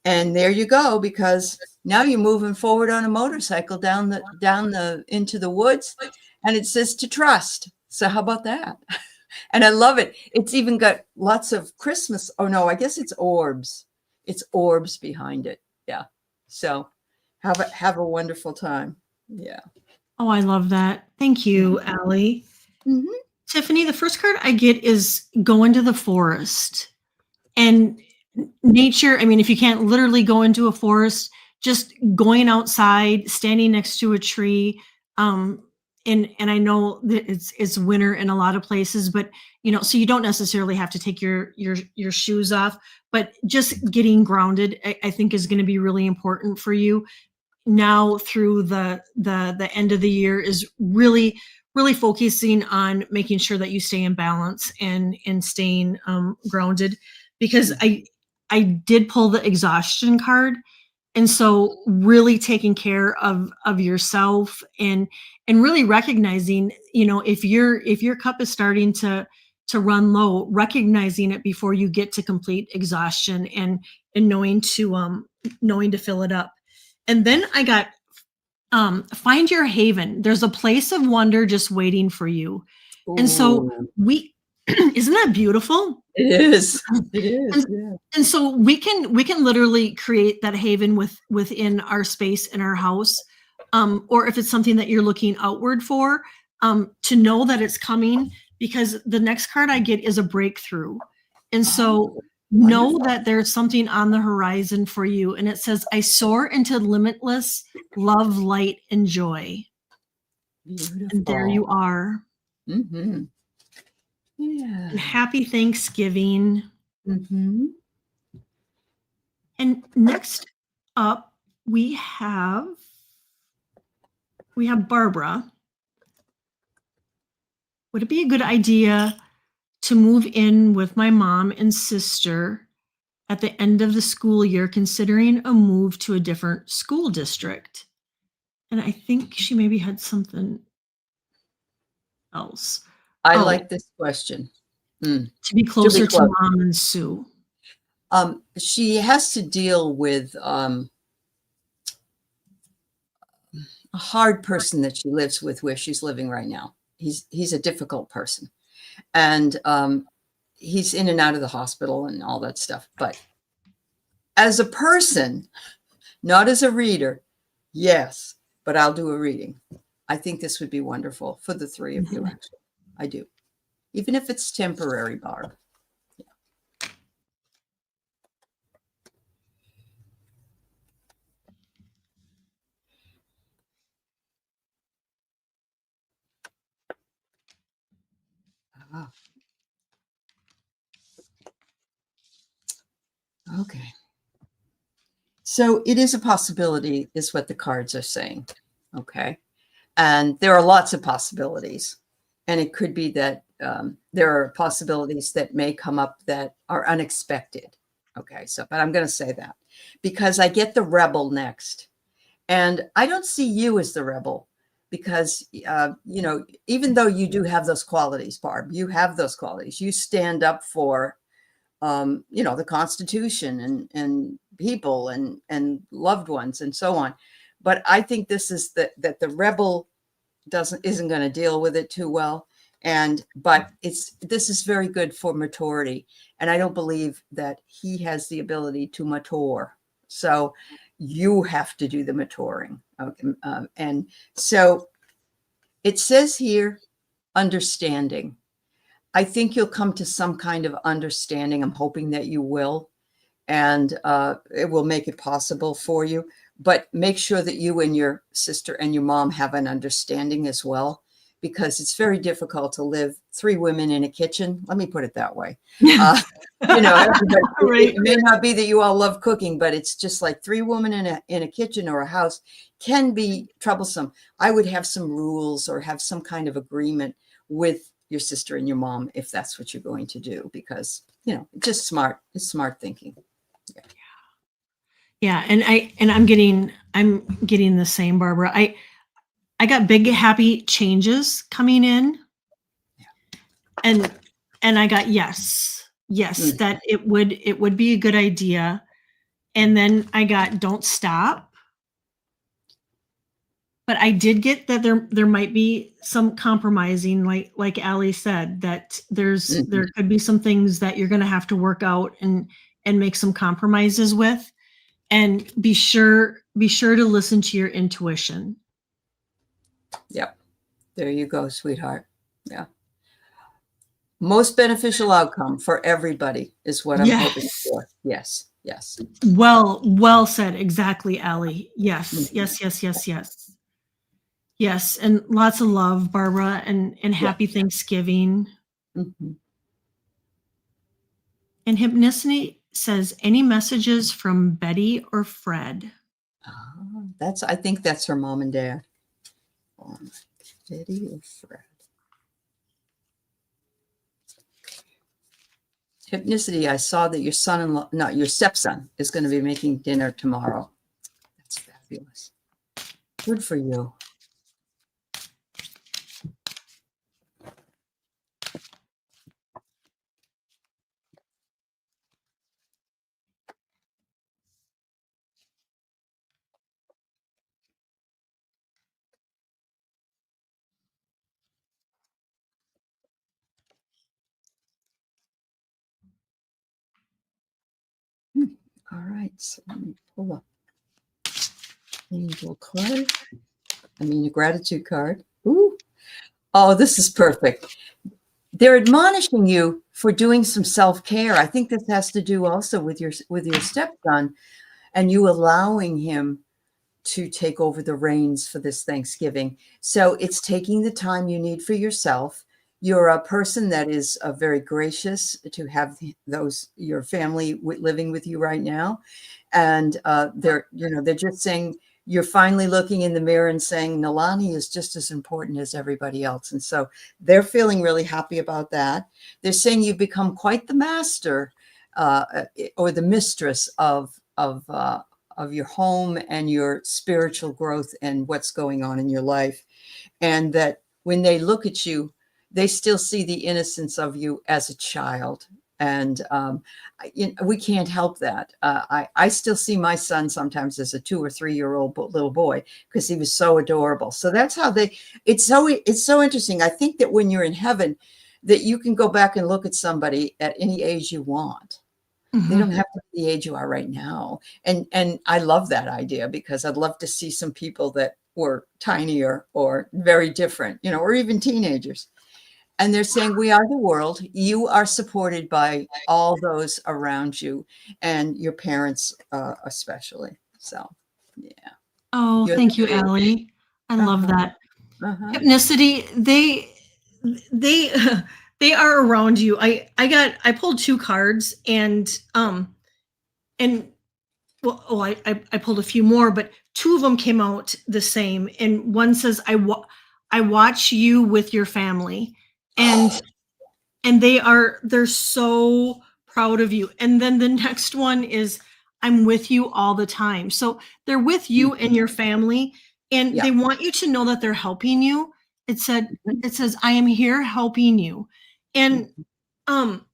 And there you go, because now you're moving forward on a motorcycle down into the woods, and it says to trust. So how about that? And I love it. It's even got lots of Christmas. Oh no, I guess it's orbs. It's orbs behind it. Yeah. So have a wonderful time. Yeah. Oh, I love that. Thank you, Aley. Tiffany, the first card I get is go into the forest. And nature, I mean, if you can't literally go into a forest, just going outside, standing next to a tree. And I know that it's winter in a lot of places, but so you don't necessarily have to take your shoes off, but just getting grounded, I think is going to be really important for you now through the end of the year, is really focusing on making sure that you stay in balance and staying grounded, because I did pull the exhaustion card. And so really taking care of yourself and really recognizing, if your cup is starting to run low, recognizing it before you get to complete exhaustion, and knowing to fill it up. And then I got find your haven. There's a place of wonder just waiting for you. And so we isn't that beautiful? It is. It is. And, Yeah. and so we can literally create that haven within our space in our house, or if it's something that you're looking outward for, to know that it's coming, because the next card I get is a breakthrough. And so know that there's something on the horizon for you. And it says, I soar into limitless love, light, and joy. Beautiful. And there you are. Mm-hmm. Yeah. And happy Thanksgiving. Mm-hmm. And next up, we have Barbara. Would it be a good idea to move in with my mom and sister at the end of the school year, considering a move to a different school district? And I think she maybe had something else. I like this question. To be closer to Mom and Sue. She has to deal with a hard person that she lives with where she's living right now. He's a difficult person. And he's in and out of the hospital and all that stuff. But as a person, not as a reader, yes, but I'll do a reading. I think this would be wonderful for the three of you, actually. I do. Even if it's temporary, Barb. Yeah. Ah. Okay. So it is a possibility, is what the cards are saying. Okay. And there are lots of possibilities. And it could be that there are possibilities that may come up that are unexpected. Okay. So, but I'm going to say that because I get the rebel next. And I don't see you as the rebel because, even though you do have those qualities, Barb, you have those qualities. You stand up for, the Constitution and people and loved ones and so on. But I think this is that the rebel isn't going to deal with it too well. But this is very good for maturity. And I don't believe that he has the ability to mature. So you have to do the maturing. Okay. And so it says here, understanding. I think you'll come to some kind of understanding. I'm hoping that you will. And it will make it possible for you. But make sure that you and your sister and your mom have an understanding as well, because it's very difficult to live three women in a kitchen. Let me put it that way. Right. It may not be that you all love cooking, but it's just like three women in a kitchen or a house can be troublesome. I would have some rules or have some kind of agreement with your sister and your mom if that's what you're going to do, because, just smart. It's smart thinking. Yeah. Yeah, and I'm getting the same, Barbara. I got big happy changes coming in. Yeah. And I got yes, that it would be a good idea. And then I got don't stop. But I did get that there might be some compromising, like Aley said, that there could be some things that you're going to have to work out and make some compromises with. And be sure to listen to your intuition. Yep. There you go, sweetheart. Yeah. Most beneficial outcome for everybody is what I'm hoping for. Yes. Yes. Well said. Exactly, Aley. Yes, Mhm. yes, yes, yes, yes. Yes, and lots of love, Barbara, and Yeah. happy Thanksgiving. Mhm. And Hypnicity says, any messages from Betty or Fred? I think that's her mom and dad. Betty or Fred. Hypnicity, I saw that your son-in-law, no, your stepson is going to be making dinner tomorrow. That's fabulous. Good for you. All right, so let me pull up angel card. I mean, a gratitude card. Ooh. Oh, this is perfect. They're admonishing you for doing some self-care. I think this has to do also with your stepson and you allowing him to take over the reins for this Thanksgiving. So it's taking the time you need for yourself. You're a person that is very gracious to have your family living with you right now, and they're just saying you're finally looking in the mirror and saying Nalani is just as important as everybody else, and so they're feeling really happy about that. They're saying you've become quite the master or the mistress of your home and your spiritual growth and what's going on in your life. And that when they look at you, they still see the innocence of you as a child. And we can't help that. I still see my son sometimes as a 2 or 3 year old little boy because he was so adorable. So that's how it's so interesting. I think that when you're in heaven, that you can go back and look at somebody at any age you want. They don't have to be the age you are right now. And I love that idea because I'd love to see some people that were tinier or very different, or even teenagers. And they're saying, we are the world. You are supported by all those around you and your parents, especially. So, yeah. Oh, You're thank you, the Aley. I love uh-huh, that. uh-huh. Hypnicity, they they are around you. I pulled two cards and well, I pulled a few more, but two of them came out the same. And one says, I watch you with your family. And they're so proud of you. And then the next one is, I'm with you all the time. So they're with you and your family, and Yeah. they want you to know that they're helping you. It says, I am here helping you. And um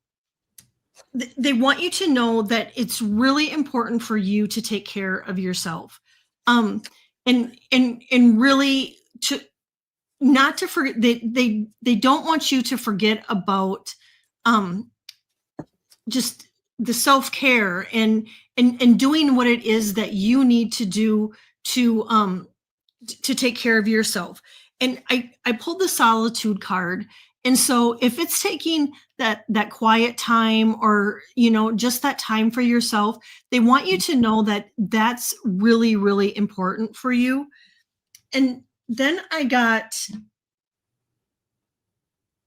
they want you to know that it's really important for you to take care of yourself, and really to not to forget. They don't want you to forget about um just the self-care and doing what it is that you need to do to take care of yourself. And I pulled the solitude card. And so if it's taking that quiet time, or just that time for yourself, they want you to know that that's really, really important for you. And then I got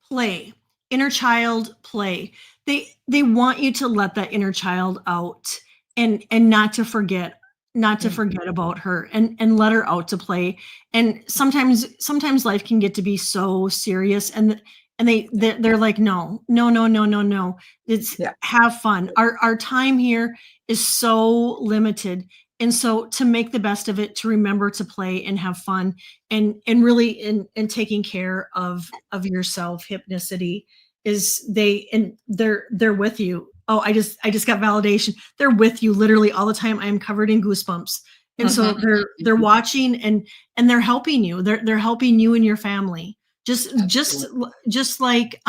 play, inner child play. They want you to let that inner child out, and not to forget about her, and let her out to play. And sometimes life can get to be so serious, and they're like, no, no, no, no, no, no. It's Yeah. have fun. Our time here is so limited. And so to make the best of it, to remember to play and have fun, and really in taking care of yourself. Hypnicity is they're with you. Oh, I just got validation. They're with you literally all the time. I am covered in goosebumps. And so they're watching, and they're helping you. They're helping you and your family. Just like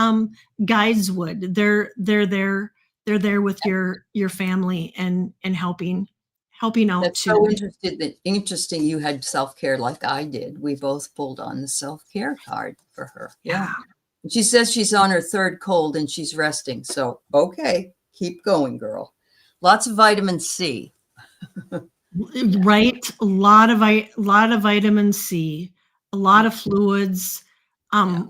guides would. They're there with your family, and helping out That's so too. interesting you had self-care like I did. We both pulled on the self-care card for her. Yeah. Yeah. She says she's on her third cold and she's resting. So, okay, keep going, girl. Lots of vitamin C. Right? A lot of vitamin C, a lot of fluids. I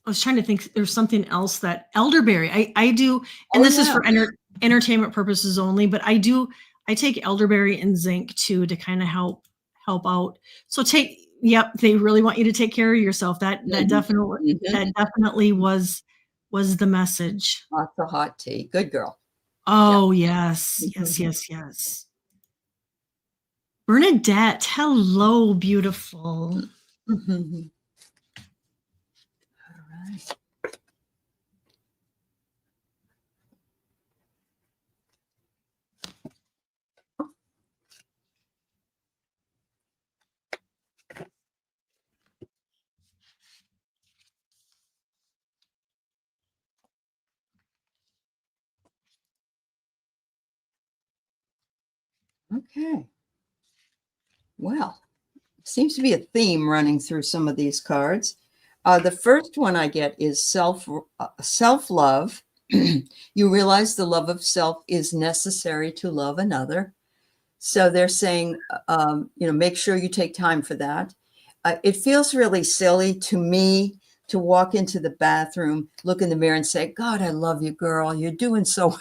was trying to think. There's something else that elderberry. I do, and Oh, this is yeah. for entertainment purposes only. But I take elderberry and zinc too to kind of help out. So Yep, they really want you to take care of yourself. That definitely was the message. Lots of hot tea. Good girl. Oh, yes. Yes. Bernadette, hello, beautiful. All right. Okay. Well, seems to be a theme running through some of these cards. The first one I get is self-love. You realize the love of self is necessary to love another. So they're saying, make sure you take time for that. It feels really silly to me to walk into the bathroom, look in the mirror and say, God, I love you, girl. You're doing so,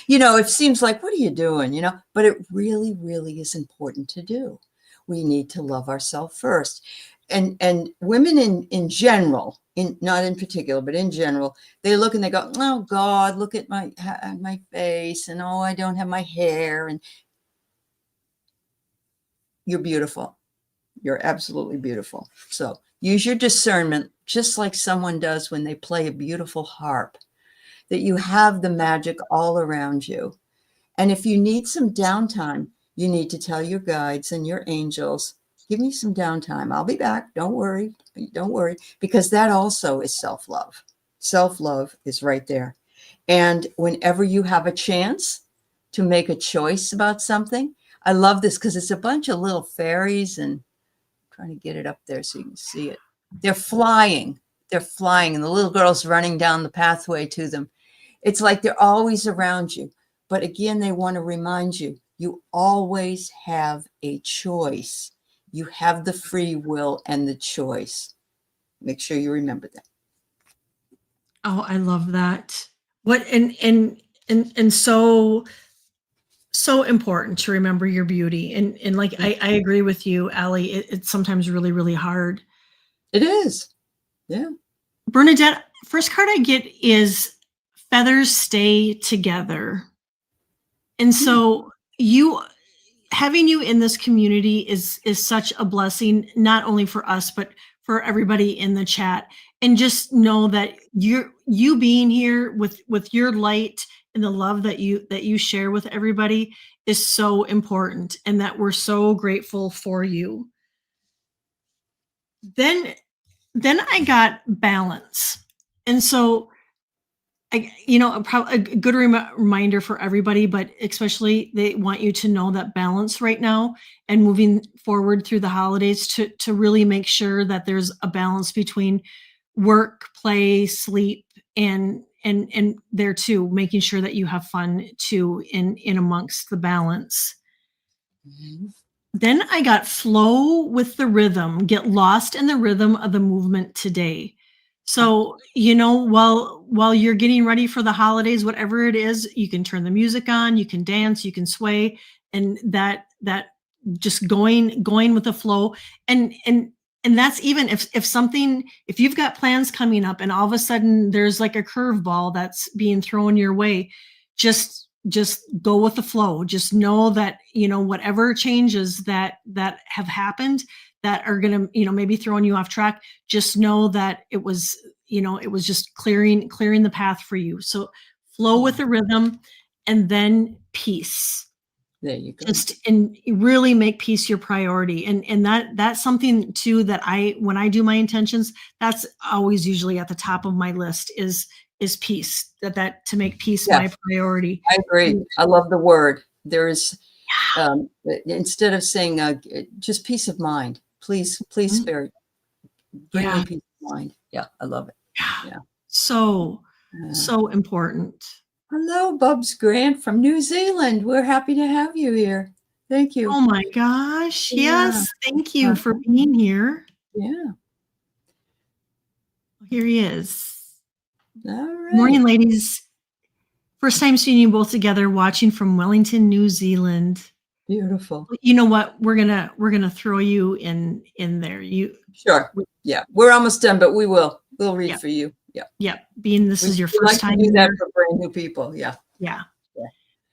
it seems like, what are you doing? But it really, really is important to do. We need to love ourselves first. And women in general, not in particular, but in general, they look and they go, oh God, look at my face, and oh, I don't have my hair, and you're beautiful. You're absolutely beautiful. So use your discernment, just like someone does when they play a beautiful harp, that you have the magic all around you. And if you need some downtime, you need to tell your guides and your angels, give me some downtime. I'll be back. Don't worry. Don't worry. Because that also is self-love. Self-love is right there. And whenever you have a chance to make a choice about something, I love this because it's a bunch of little fairies, and I'm trying to get it up there so you can see it. They're flying. And the little girl's running down the pathway to them. It's like they're always around you. But again, they want to remind you, you always have a choice. You have the free will and the choice. Make sure you remember that. Oh, I love that. What and so important to remember your beauty. And like I agree with you, Aley. It's sometimes really, really hard. It is. Yeah. Bernadette, first card I get is feathers stay together. And so having you in this community is such a blessing, not only for us, but for everybody in the chat. And just know that you being here with your light and the love that you share with everybody is so important, and that we're so grateful for you. Then I got balance. And so a good reminder for everybody, but especially they want you to know that balance right now and moving forward through the holidays to really make sure that there's a balance between work, play, sleep, and there too, making sure that you have fun too in amongst the balance. Mm-hmm. Then I got flow with the rhythm, get lost in the rhythm of the movement today. So, while you're getting ready for the holidays, whatever it is, you can turn the music on, you can dance, you can sway, and that just going with the flow. And that's even if you've got plans coming up and all of a sudden there's like a curveball that's being thrown your way, just go with the flow. Just know that, whatever changes that have happened that are going to, maybe throwing you off track, just know that it was just clearing the path for you. So flow with the rhythm, and then peace. There you go. And really make peace your priority. And that's something too that when I do my intentions, that's always usually at the top of my list is peace, that to make peace my priority. I agree. I love the word. There is, instead of saying just peace of mind, please, Spirit, bring me peace of mind. Yeah, I love it. Yeah. So important. Hello, Bubs Grant from New Zealand. We're happy to have you here. Thank you. Oh my gosh. Yeah. Yes. Thank you for being here. Yeah. Here he is. All right. Morning, ladies. First time seeing you both together, watching from Wellington, New Zealand. Beautiful. You know what? We're gonna throw you in there. Sure. Yeah. We're almost done, but we'll read for you. Yeah. Yeah. Being this is your We first like time to do that here. for brand new people. Yeah. Yeah. Yeah.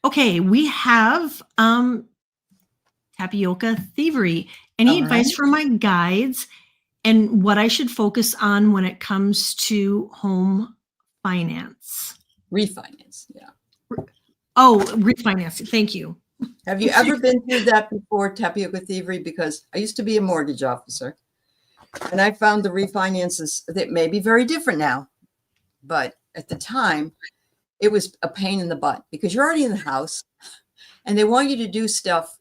Okay, we have tapioca thievery. Any advice from my guides and what I should focus on when it comes to home finance? Refinance. Yeah. Oh, refinancing. Thank you. Have you ever been through that before, tapioca thievery? Because I used to be a mortgage officer, and I found the refinances that may be very different now, but at the time, it was a pain in the butt because you're already in the house, and they want you to do stuff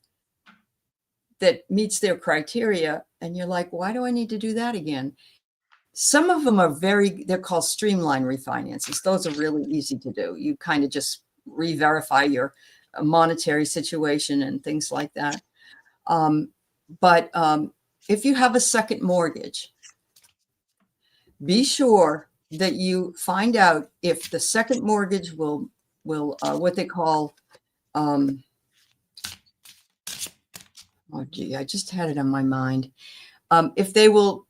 that meets their criteria, and you're like, why do I need to do that again? Some of them are they're called streamline refinances. Those are really easy to do. You kind of just re-verify your monetary situation and things like that. But if you have a second mortgage, be sure that you find out if the second mortgage will what they call, oh gee, I just had it on my mind. If they will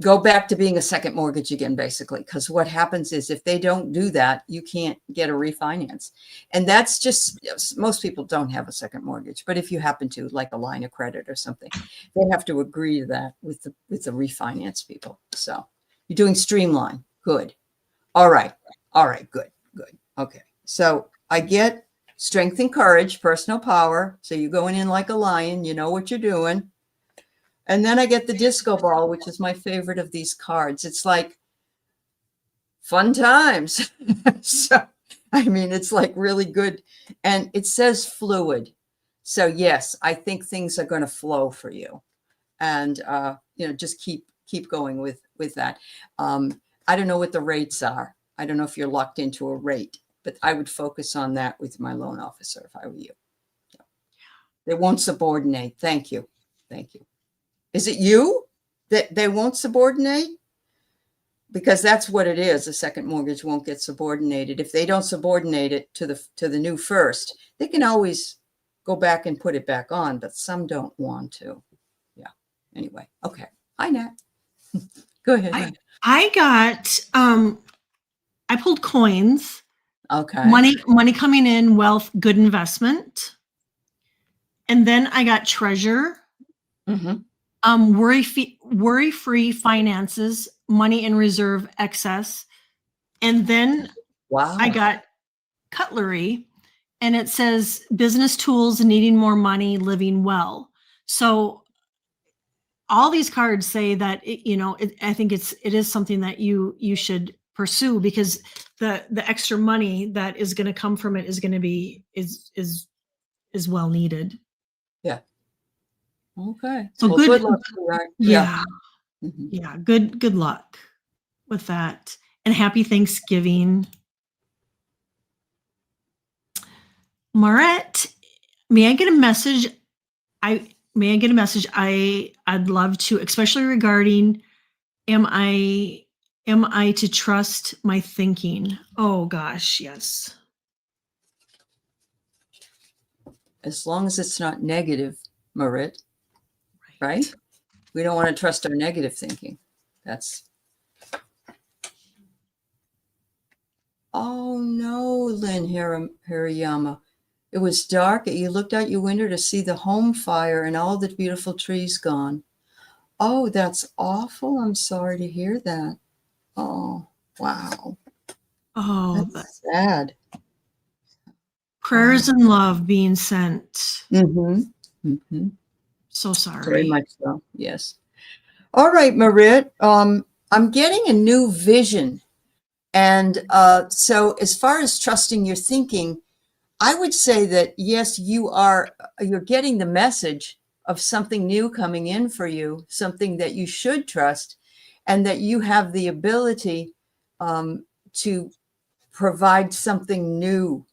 go back to being a second mortgage again, basically, because what happens is if they don't do that, you can't get a refinance. And that's just, most people don't have a second mortgage, but if you happen to, like a line of credit or something, they have to agree to that with the refinance people. So you're doing streamline. Good. All right. Good. Okay. So I get strength and courage, personal power. So you're going in like a lion, you know what you're doing. And then I get the disco ball, which is my favorite of these cards. It's like fun times. So, I mean, it's like really good. And it says fluid. So yes, I think things are going to flow for you. And, just keep going with that. I don't know what the rates are. I don't know if you're locked into a rate, but I would focus on that with my loan officer if I were you. They won't subordinate. Thank you. Is it you that they won't subordinate? Because that's what it is. The second mortgage won't get subordinated. If they don't subordinate it to the new first, they can always go back and put it back on, but some don't want to. Yeah. Anyway. Okay. Hi, Nat. Go ahead. I got I pulled coins. Okay. Money coming in, wealth, good investment. And then I got treasure. Mm-hmm. Worry-free finances, money in reserve, excess. And then Wow. I got cutlery, and it says business tools, needing more money, living well. So all these cards say that I think it is something that you should pursue, because the extra money that is going to come from it is going to be is well needed. Yeah. Okay. So well, good luck. Right? Yeah. Mm-hmm. Yeah. Good luck with that. And happy Thanksgiving. Maurette, may I get a message? I'd love to, especially regarding, am I to trust my thinking? Oh gosh, yes. As long as it's not negative, Marit. Right? We don't want to trust our negative thinking. Oh no, Lynn Hirayama. It was dark. You looked out your window to see the home fire and all the beautiful trees gone. Oh, that's awful. I'm sorry to hear that. Oh, wow. Oh, that's sad. Prayers and love being sent. Mm-hmm. Mm-hmm. So sorry. Very much so. Yes. All right, Marit. I'm getting a new vision. And so as far as trusting your thinking, I would say that, yes, you're getting the message of something new coming in for you, something that you should trust, and that you have the ability to provide something new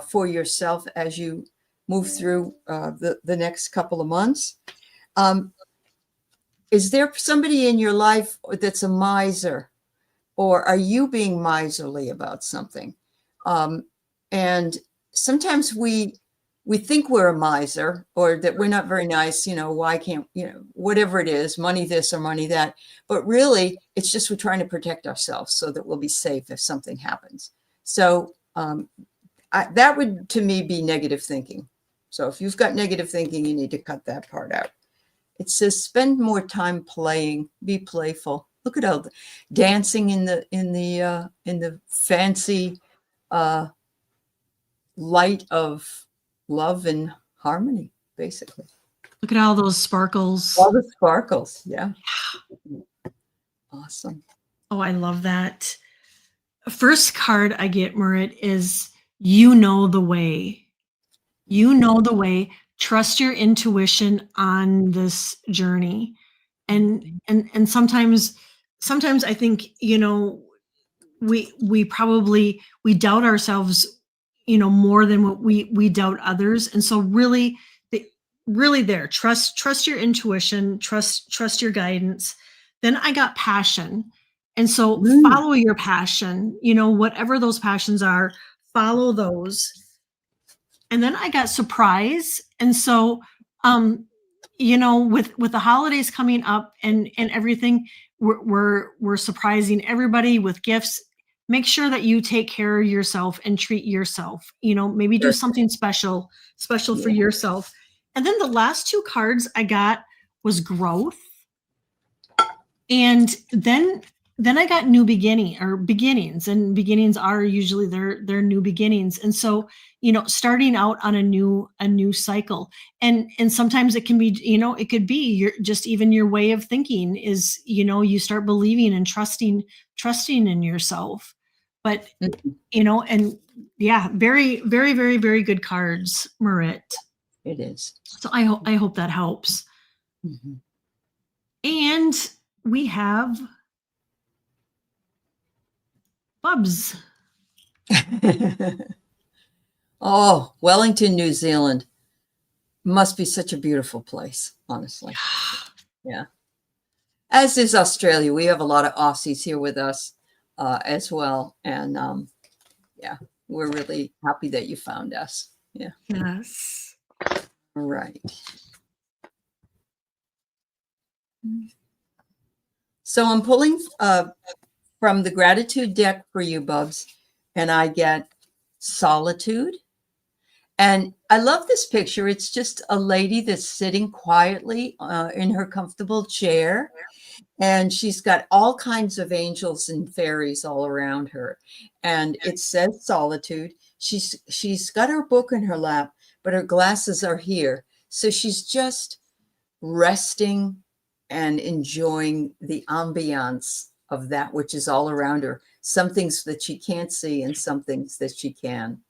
for yourself as you move through the next couple of months. Is there somebody in your life that's a miser, or are you being miserly about something? And sometimes we think we're a miser, or that we're not very nice, why can't, whatever it is, money this or money that. But really, it's just we're trying to protect ourselves so that we'll be safe if something happens. So that would, to me, be negative thinking. So if you've got negative thinking, you need to cut that part out. It says spend more time playing, be playful. Look at all the dancing in the fancy light of love and harmony, basically. Look at all those sparkles. All the sparkles, yeah. Awesome. Oh, I love that. First card I get, Marit, is you know the way. You know the way. Trust your intuition on this journey. And sometimes I think, we probably doubt ourselves, more than what we doubt others. And so really there, trust your intuition, trust your guidance. Then I got passion. And so follow your passion, whatever those passions are, follow those. And then I got surprise. And so, with the holidays coming up and everything, we're surprising everybody with gifts. Make sure that you take care of yourself and treat yourself, maybe do something special for yourself. And then the last two cards I got was growth. And then I got new beginnings, and beginnings are usually they're new beginnings. And so, starting out on a new cycle, and sometimes it can be, it could be even your way of thinking is, you start believing and trusting in yourself. But, and yeah, very, very, very, very good cards, Marit. It is. So I hope that helps. Mm-hmm. And we have Bubs. Oh, Wellington, New Zealand must be such a beautiful place, honestly. Yeah. As is Australia. We have a lot of Aussies here with us as well. And yeah, we're really happy that you found us. Yeah. Yes. All right. So I'm pulling from the gratitude deck for you, Bubs, and I get solitude. And I love this picture. It's just a lady that's sitting quietly in her comfortable chair, and she's got all kinds of angels and fairies all around her. And it says solitude. She's got her book in her lap, but her glasses are here. So she's just resting and enjoying the ambiance of that which is all around her. Some things that she can't see and some things that she can.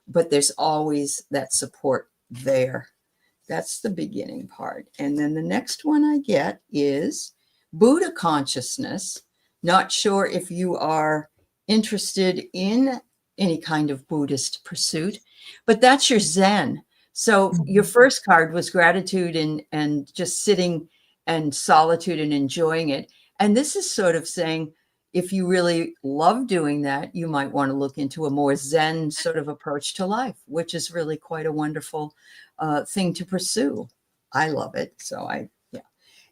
But there's always that support there. That's the beginning part. And then the next one I get is Buddha consciousness. Not sure if you are interested in any kind of Buddhist pursuit, but that's your Zen. So your first card was gratitude and just sitting and solitude and enjoying it. And this is sort of saying, if you really love doing that, you might want to look into a more Zen sort of approach to life, which is really quite a wonderful thing to pursue. I love it. So yeah.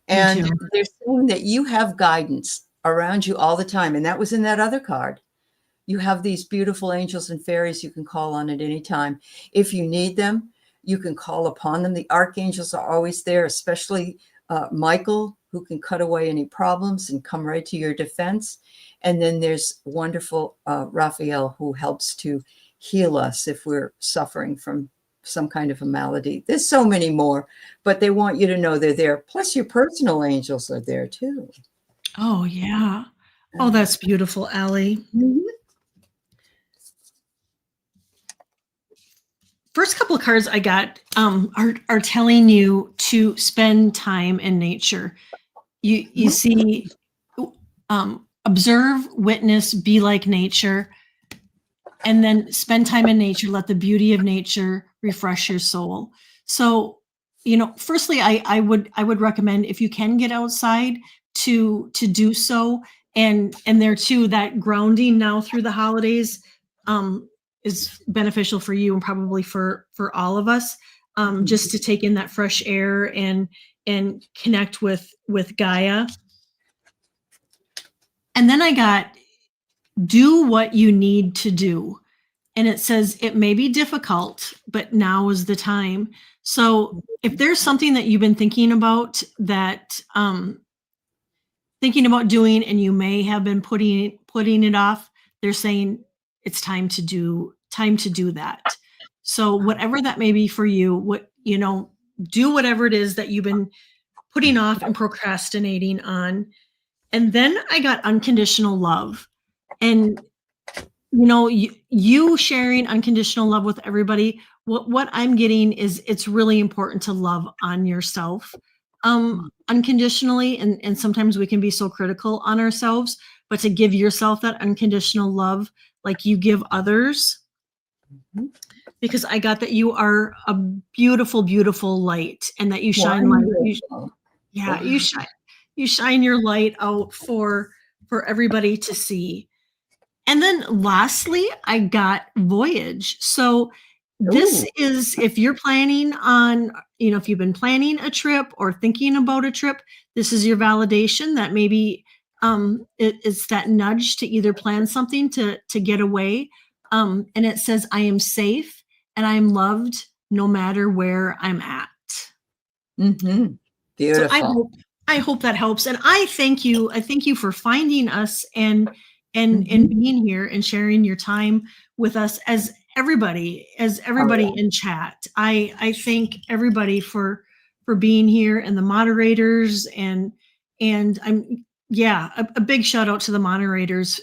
And they're saying that you have guidance around you all the time. And that was in that other card. You have these beautiful angels and fairies you can call on at any time. If you need them, you can call upon them. The archangels are always there, especially Michael, who can cut away any problems and come right to your defense. And then there's wonderful Raphael, who helps to heal us if we're suffering from some kind of a malady. There's so many more, but they want you to know they're there. Plus your personal angels are there too. Oh, yeah. Oh, that's beautiful, Aley. Mm-hmm. First couple of cards I got are telling you to spend time in nature. You see, observe, witness, be like nature. and then spend time in nature. Let the beauty of nature refresh your soul. So, firstly, I would recommend, if you can get outside, to do so. And there too, that grounding now through the holidays is beneficial for you, and probably for all of us, just to take in that fresh air and connect with Gaia. And then I got, do what you need to do. And it says it may be difficult, but now is the time. So if there's something that you've been thinking about doing, and you may have been putting it off, they're saying it's time to do that. So whatever that may be for you, do whatever it is that you've been putting off and procrastinating on. And then I got unconditional love. And you sharing unconditional love with everybody. What I'm getting is, it's really important to love on yourself unconditionally. And sometimes we can be so critical on ourselves, but to give yourself that unconditional love like you give others. Because I got that you are a beautiful, beautiful light, and that you shine light. You shine your light out for everybody to see. And then lastly, I got voyage. So this is, if you're planning on, if you've been planning a trip or thinking about a trip, this is your validation that maybe it's that nudge to either plan something to get away. And it says, I am safe and I am loved no matter where I'm at. Beautiful. So I hope that helps. And I thank you. I thank you for finding us and being here and sharing your time with us, as everybody in chat. I thank everybody for being here, and the moderators, and I'm a big shout out to the moderators.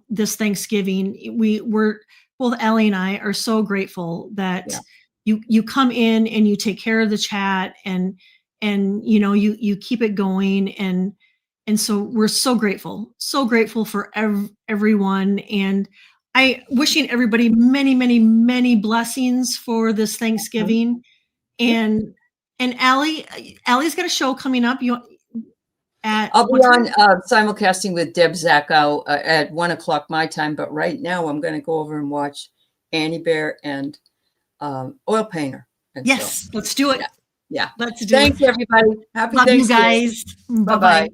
This Thanksgiving, we're both Aley and I are so grateful that you come in and you take care of the chat, and you keep it going, and so we're so grateful for everyone. And I wishing everybody many, many, many blessings for this Thanksgiving. And Aley's got a show coming up. I'll be on simulcasting with Deb Zackow at 1:00 my time. But right now I'm going to go over and watch Annie Bear and Oil Painter. And yes, let's do it. Yeah. Let's do it. Thanks, everybody. Happy Love Thanksgiving. you guys. Bye-bye.